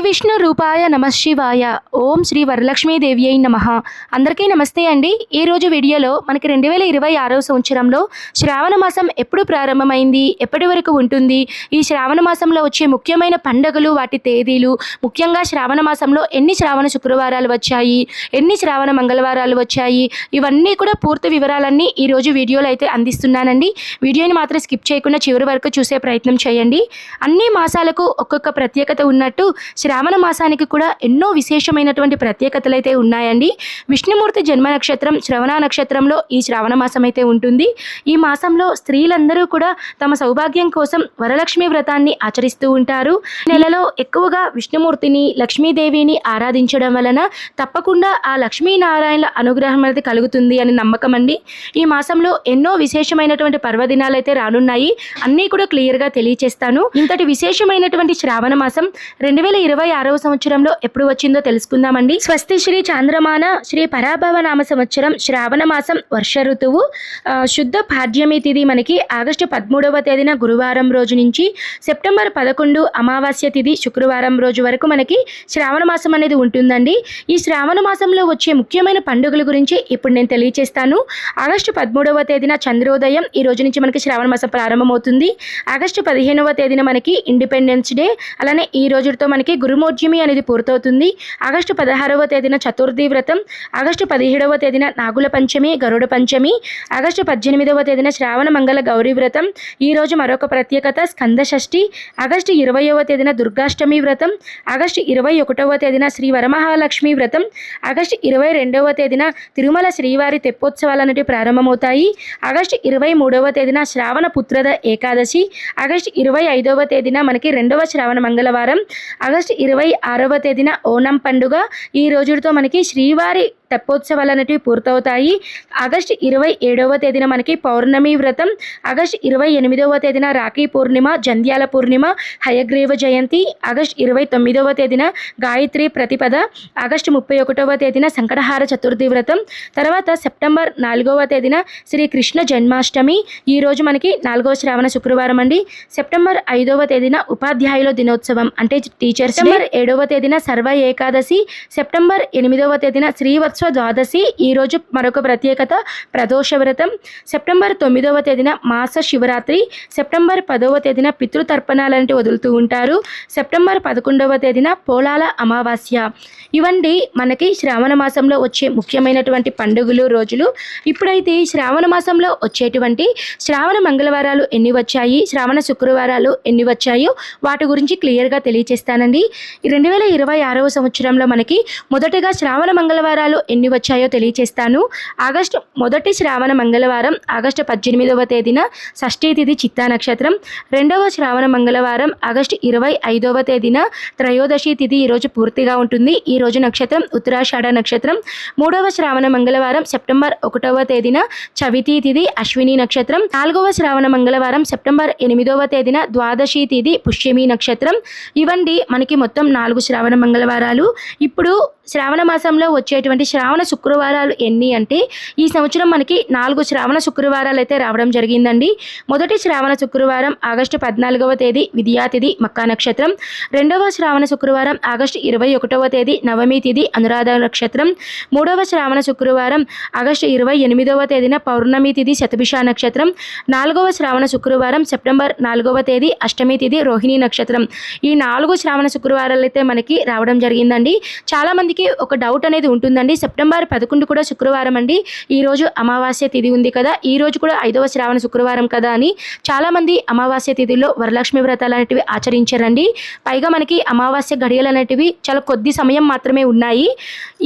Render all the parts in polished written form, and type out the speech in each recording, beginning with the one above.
విష్ణు రూపాయ నమః శివాయ. ఓం శ్రీ వరలక్ష్మీదేవి అయి నమః. అందరికీ నమస్తే అండి. ఈ రోజు వీడియోలో మనకి 2026 సంవత్సరంలో శ్రావణ మాసం ఎప్పుడు ప్రారంభమైంది, ఎప్పటి వరకు ఉంటుంది, ఈ శ్రావణ మాసంలో వచ్చే ముఖ్యమైన పండుగలు, వాటి తేదీలు, ముఖ్యంగా శ్రావణ మాసంలో ఎన్ని శ్రావణ శుక్రవారాలు వచ్చాయి, ఎన్ని శ్రావణ మంగళవారాలు వచ్చాయి, ఇవన్నీ కూడా పూర్తి వివరాలన్నీ ఈ రోజు వీడియోలో అయితే అందిస్తున్నానండి. వీడియోని మాత్రం స్కిప్ చేయకుండా చివరి వరకు చూసే ప్రయత్నం చేయండి. అన్ని మాసాలకు ఒక్కొక్క ప్రత్యేకత ఉన్నట్టు శ్రావణ మాసానికి కూడా ఎన్నో విశేషమైనటువంటి ప్రత్యేకతలు అయితే ఉన్నాయండి. విష్ణుమూర్తి జన్మ నక్షత్రం శ్రవణ నక్షత్రంలో ఈ శ్రావణ మాసం అయితే ఉంటుంది. ఈ మాసంలో స్త్రీలందరూ కూడా తమ సౌభాగ్యం కోసం వరలక్ష్మి వ్రతాన్ని ఆచరిస్తూ ఉంటారు. నెలలో ఎక్కువగా విష్ణుమూర్తిని, లక్ష్మీదేవిని ఆరాధించడం వలన తప్పకుండా ఆ లక్ష్మీనారాయణల అనుగ్రహం అనేది కలుగుతుంది అని నమ్మకం అండి. ఈ మాసంలో ఎన్నో విశేషమైనటువంటి పర్వదినాలు అయితే రానున్నాయి. అన్నీ కూడా క్లియర్గా తెలియచేస్తాను. ఇంతటి విశేషమైనటువంటి శ్రావణ మాసం 2026 సంవత్సరంలో ఎప్పుడు వచ్చిందో తెలుసుకుందామండి. స్వస్తి శ్రీ చాంద్రమాన శ్రీ పరాభవ నామ సంవత్సరం శ్రావణ మాసం వర్ష ఋతువు శుద్ధ పాడ్యమి తిథి మనకి ఆగస్టు 13వ తేదీన గురువారం రోజు నుంచి సెప్టెంబర్ 11 అమావాస్య తిథి శుక్రవారం రోజు వరకు మనకి శ్రావణ మాసం అనేది ఉంటుందండి. ఈ శ్రావణ మాసంలో వచ్చే ముఖ్యమైన పండుగల గురించి ఇప్పుడు నేను తెలియజేస్తాను. ఆగస్టు 13వ తేదీన చంద్రోదయం, ఈ రోజు నుంచి మనకి శ్రావణ మాసం ప్రారంభమవుతుంది. ఆగస్టు 15వ తేదీన మనకి ఇండిపెండెన్స్ డే, అలానే ఈ రోజుతో మనకి గురుమోర్జమి అనేది పూర్తవుతుంది. ఆగస్టు 16వ తేదీన చతుర్థి వ్రతం, ఆగస్టు 17వ తేదీన నాగుల పంచమి, గరుడ పంచమి, ఆగస్టు 18వ తేదీన శ్రావణ మంగళ గౌరీ వ్రతం, ఈ రోజు మరొక ప్రత్యేకత స్కంద షష్ఠి, ఆగస్టు 20వ తేదీన దుర్గాష్టమి వ్రతం, ఆగస్టు 21వ తేదీన శ్రీ వరమహాలక్ష్మి వ్రతం, ఆగస్టు 22వ తేదీన తిరుమల శ్రీవారి తెప్పోత్సవాలు అనేవి ప్రారంభమవుతాయి. ఆగస్టు 23వ తేదీన శ్రావణ పుత్రద ఏకాదశి, ఆగస్టు 25వ తేదీన మనకి రెండవ శ్రావణ మంగళవారం, ఆగస్టు 26వ తేదీన ఓనం పండుగ, ఈ రోజుతో మనకి శ్రీవారి తెప్పోత్సవాలు అనేటివి పూర్తవుతాయి. ఆగస్టు 27వ తేదీన మనకి పౌర్ణమి వ్రతం, ఆగస్టు 28వ తేదీన రాఖీ పూర్ణిమ, జంధ్యాల పూర్ణిమ, హయగ్రీవ జయంతి, ఆగస్టు 29వ తేదీన గాయత్రి ప్రతిపద, ఆగస్టు 31వ తేదీన సంకటహార చతుర్థి వ్రతం, తర్వాత సెప్టెంబర్ 4వ తేదీన శ్రీ కృష్ణ జన్మాష్టమి, ఈ రోజు మనకి 4వ శ్రావణ శుక్రవారం అండి. సెప్టెంబర్ 5వ తేదీన ఉపాధ్యాయుల దినోత్సవం అంటే టీచర్స్. సెప్టెంబర్ 7వ తేదీన సర్వ ఏకాదశి, సెప్టెంబర్ 8వ తేదీన శ్రీవత్స ద్వాదశి, ఈ రోజు మరొక ప్రత్యేకత ప్రదోష వ్రతం, సెప్టెంబర్ 9వ తేదీన మాస శివరాత్రి, సెప్టెంబర్ 10వ తేదీన పితృతర్పణాలంటే వదులుతూ ఉంటారు, సెప్టెంబర్ 11వ తేదీన పోలాల అమావాస్య. ఇవన్నీ మనకి శ్రావణ మాసంలో వచ్చే ముఖ్యమైనటువంటి పండుగలు, రోజులు. ఇప్పుడైతే శ్రావణ మాసంలో వచ్చేటువంటి శ్రావణ మంగళవారాలు ఎన్ని వచ్చాయి, శ్రావణ శుక్రవారాలు ఎన్ని వచ్చాయో వాటి గురించి క్లియర్గా తెలియచేస్తానండి. 2026 సంవత్సరంలో మనకి మొదటగా శ్రావణ మంగళవారాలు ఎన్ని వచ్చాయో తెలియచేస్తాను. ఆగస్టు మొదటి శ్రావణ మంగళవారం ఆగస్టు 18వ తేదీన షష్ఠీ తిథి చిత్తా నక్షత్రం, రెండవ శ్రావణ మంగళవారం ఆగస్టు 25వ తేదీన త్రయోదశి తిథి, ఈరోజు పూర్తిగా ఉంటుంది. ఈ రోజు నక్షత్రం ఉత్తరాషాఢ నక్షత్రం. మూడవ శ్రావణ మంగళవారం సెప్టెంబర్ 1వ తేదీన చవితి తిథి అశ్విని నక్షత్రం. నాలుగవ శ్రావణ మంగళవారం సెప్టెంబర్ 8వ తేదీన ద్వాదశి తిథి పుష్యమి నక్షత్రం. ఇవండి మనకి మొత్తం 4 శ్రావణ మంగళవారాలు. ఇప్పుడు శ్రావణ మాసంలో వచ్చేటువంటి శ్రావణ శుక్రవారాలు ఎన్ని అంటే ఈ సంవత్సరం మనకి 4 శ్రావణ శుక్రవారాలు అయితే రావడం జరిగిందండి. మొదటి శ్రావణ శుక్రవారం ఆగస్టు 14వ తేదీ విద్యా తిథి మక్కా నక్షత్రం. రెండవ శ్రావణ శుక్రవారం ఆగస్టు 21వ తేదీ నవమి తిథి అనురాధ నక్షత్రం. మూడవ శ్రావణ శుక్రవారం ఆగస్టు 28వ తేదీన పౌర్ణమి తిథి శతభిష నక్షత్రం. నాలుగవ శ్రావణ శుక్రవారం సెప్టెంబర్ 4వ తేదీ అష్టమి తిథి రోహిణి నక్షత్రం. ఈ 4 శ్రావణ శుక్రవారాలు అయితే మనకి రావడం జరిగిందండి. చాలా మందికి ఒక డౌట్ అనేది ఉంటుందండి, సెప్టెంబర్ 11 కూడా శుక్రవారం అండి, ఈ రోజు అమావాస్య తిథి ఉంది కదా, ఈ రోజు కూడా 5వ శ్రావణ శుక్రవారం కదా అని చాలా మంది అమావాస్య తిథిలో వరలక్ష్మి వ్రతాలు అనేటివి ఆచరించారండి. పైగా మనకి అమావాస్య గడియలు అనేటివి చాలా కొద్ది సమయం మాత్రమే ఉన్నాయి.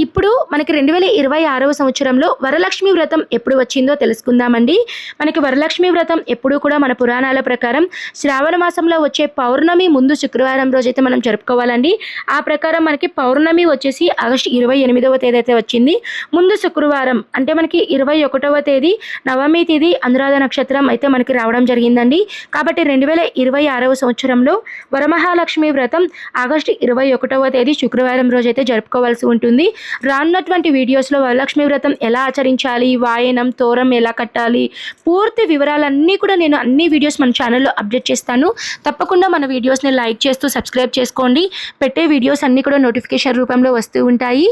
ఇప్పుడు మనకి 2026 సంవత్సరంలో వరలక్ష్మి వ్రతం ఎప్పుడు వచ్చిందో తెలుసుకుందామండి. మనకి వరలక్ష్మి వ్రతం ఎప్పుడు కూడా మన పురాణాల ప్రకారం శ్రావణ మాసంలో వచ్చే పౌర్ణమి ముందు శుక్రవారం రోజైతే మనం జరుపుకోవాలండి. ఆ ప్రకారం మనకి పౌర్ణమి వచ్చేసి ఆగస్టు 28వ తేదీ అయితే వచ్చింది. ముందు శుక్రవారం అంటే మనకి 21వ తేదీ నవమి తిథి అనురాధ నక్షత్రం అయితే మనకి రావడం జరిగిందండి. కాబట్టి 2026వ సంవత్సరంలో వరమహాలక్ష్మి వ్రతం ఆగస్టు 21వ తేదీ శుక్రవారం రోజు అయితే జరుపుకోవాల్సి ఉంటుంది. రానున్నటువంటి వీడియోస్లో వరలక్ష్మి వ్రతం ఎలా ఆచరించాలి, వాయనం తోరం ఎలా కట్టాలి, పూర్తి వివరాలన్నీ కూడా నేను అన్ని వీడియోస్ మన ఛానల్లో అప్డేట్ చేస్తాను. తప్పకుండా మన వీడియోస్ని లైక్ చేస్తూ సబ్స్క్రైబ్ చేసుకోండి. పెట్టే వీడియోస్ అన్నీ కూడా నోటిఫికేషన్ రూపంలో వస్తూ ఉంటాయి.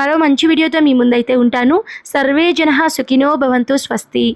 మరో మంచి వీడియోతో మీ ముందైతే ఉంటాను. సర్వే జనః సుఖినో భవంతు. స్వస్తి.